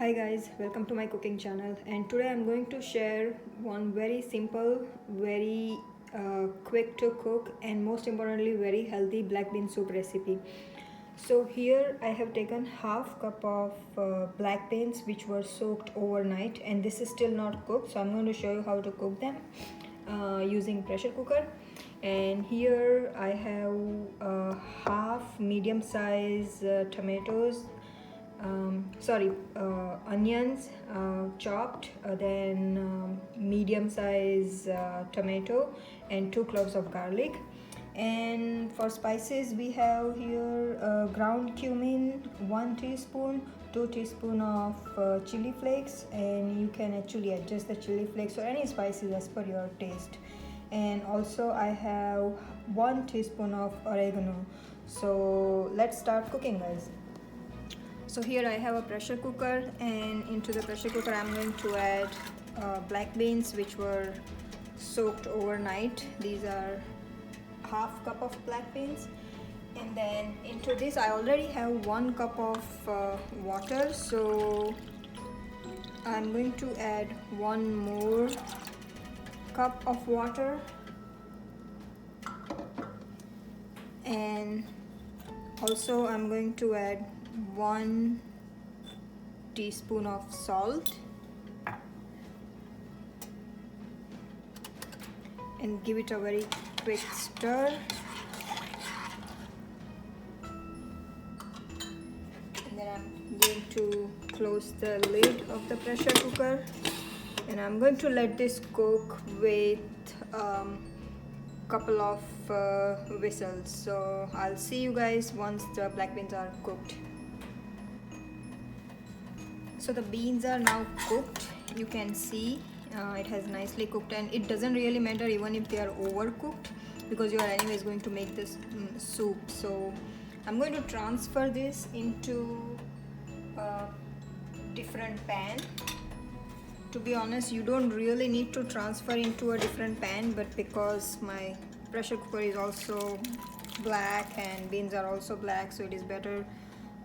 Hi guys, welcome to my cooking channel, and today I'm going to share one very simple, very quick to cook and most importantly very healthy black bean soup recipe. So here I have taken half cup of black beans which were soaked overnight, and this is still not cooked, so I'm going to show you how to cook them using pressure cooker. And here I have half medium size tomatoes, onions chopped, then medium size tomato and 2 cloves of garlic. And for spices we have here ground cumin 1 teaspoon, 2 teaspoon of chili flakes, and you can actually adjust the chili flakes or any spices as per your taste. And also I have 1 teaspoon of oregano. So let's start cooking, guys. So here I have a pressure cooker, and into the pressure cooker I'm going to add black beans which were soaked overnight. These are half cup of black beans. And then into this I already have 1 cup of water, so I'm going to add 1 more cup of water. And also I'm going to add 1 teaspoon of salt and give it a very quick stir. And then I'm going to close the lid of the pressure cooker, and I'm going to let this cook with couple of whistles. So I'll see you guys once the black beans are cooked. So the beans are now cooked. You can see it has nicely cooked, and it doesn't really matter even if they are overcooked because you are anyways going to make this soup. So I'm going to transfer this into a different pan. To be honest, you don't really need to transfer into a different pan, but because my pressure cooker is also black and beans are also black, so it is better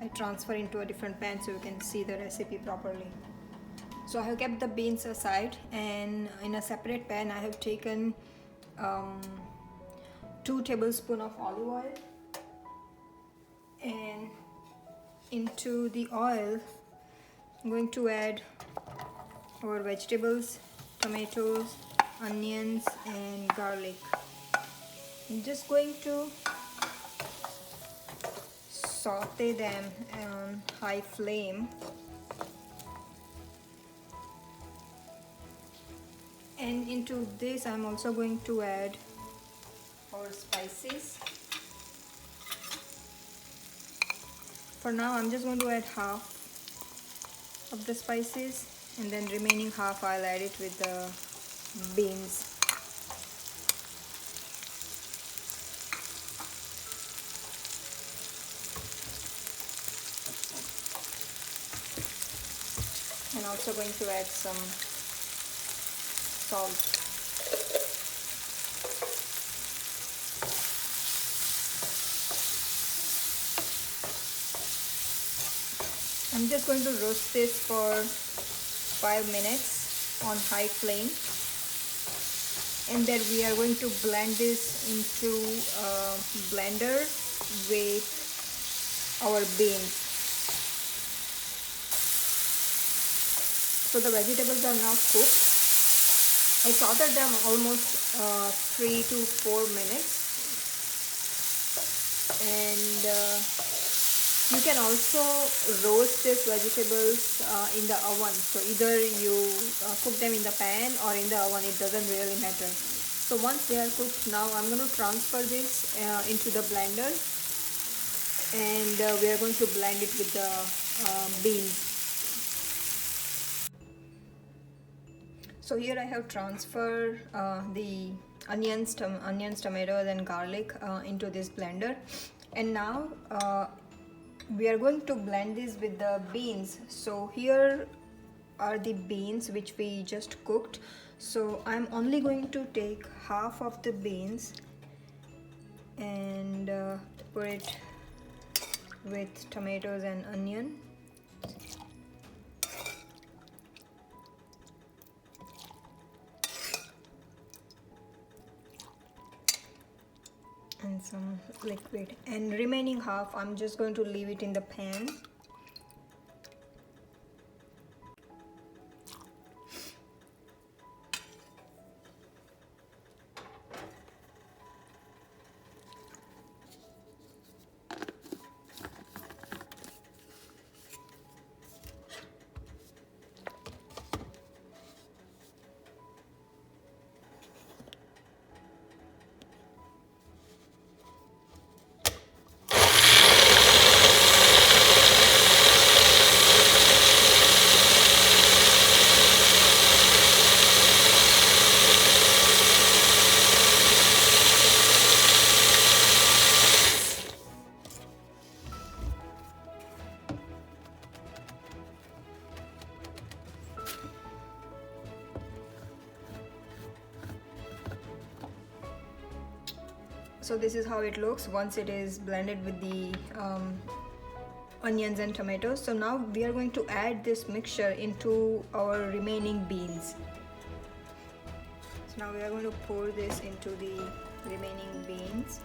I transfer into a different pan so you can see the recipe properly. So I have kept the beans aside, and in a separate pan I have taken 2 tablespoons of olive oil, and into the oil I'm going to add our vegetables, tomatoes, onions and garlic. I'm just going to saute them on high flame. And into this I'm also going to add our spices. For now I'm just going to add half of the spices, and then remaining half I'll add it with the beans. And also going to add some salt. I'm just going to roast this for 5 minutes on high flame, and then we are going to blend this into a blender with our beans. So the vegetables are now cooked. I sauteed them almost 3 to 4 minutes, and you can also roast these vegetables in the oven. So either you cook them in the pan or in the oven, it doesn't really matter. So once they are cooked, now I'm going to transfer this into the blender, and we are going to blend it with the beans. So here I have transferred the onions, tomatoes and garlic into this blender, and now we are going to blend this with the beans. So here are the beans which we just cooked. So I'm only going to take half of the beans and put it with tomatoes and onion. and some liquid, and remaining half I'm just going to leave it in the pan. So this is how it looks once it is blended with the onions and tomatoes. So now we are going to add this mixture into our remaining beans. So now we are going to pour this into the remaining beans.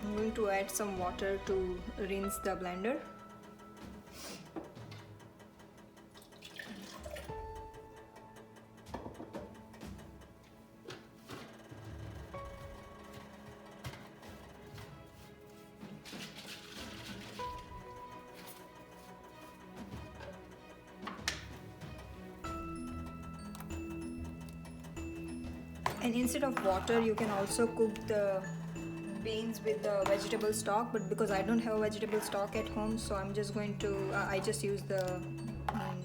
I'm going to add some water to rinse the blender. And instead of water, you can also cook the beans with the vegetable stock, but because I don't have vegetable stock at home, so I'm just going to I just use the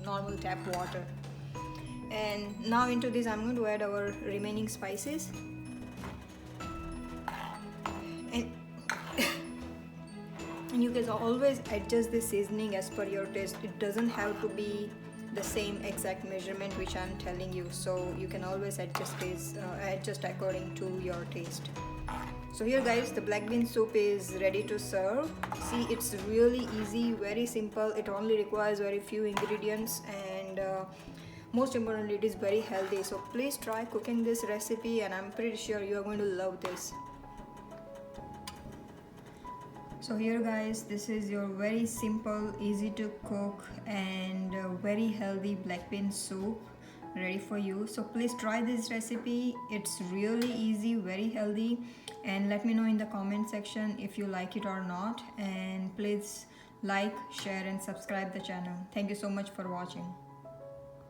normal tap water. And now into this I'm going to add our remaining spices, and you can always adjust the seasoning as per your taste. It doesn't have to be the same exact measurement which I'm telling you, so you can always adjust according to your taste. So here guys, the black bean soup is ready to serve. See, it's really easy, very simple. It only requires very few ingredients, and most importantly it is very healthy. So please try cooking this recipe, and I'm pretty sure you are going to love this. So here guys, this is your very simple, easy to cook and very healthy black bean soup ready for you. So please try this recipe. It's really easy, very healthy, and let me know in the comment section if you like it or not, and please like, share and subscribe the channel. Thank you so much for watching.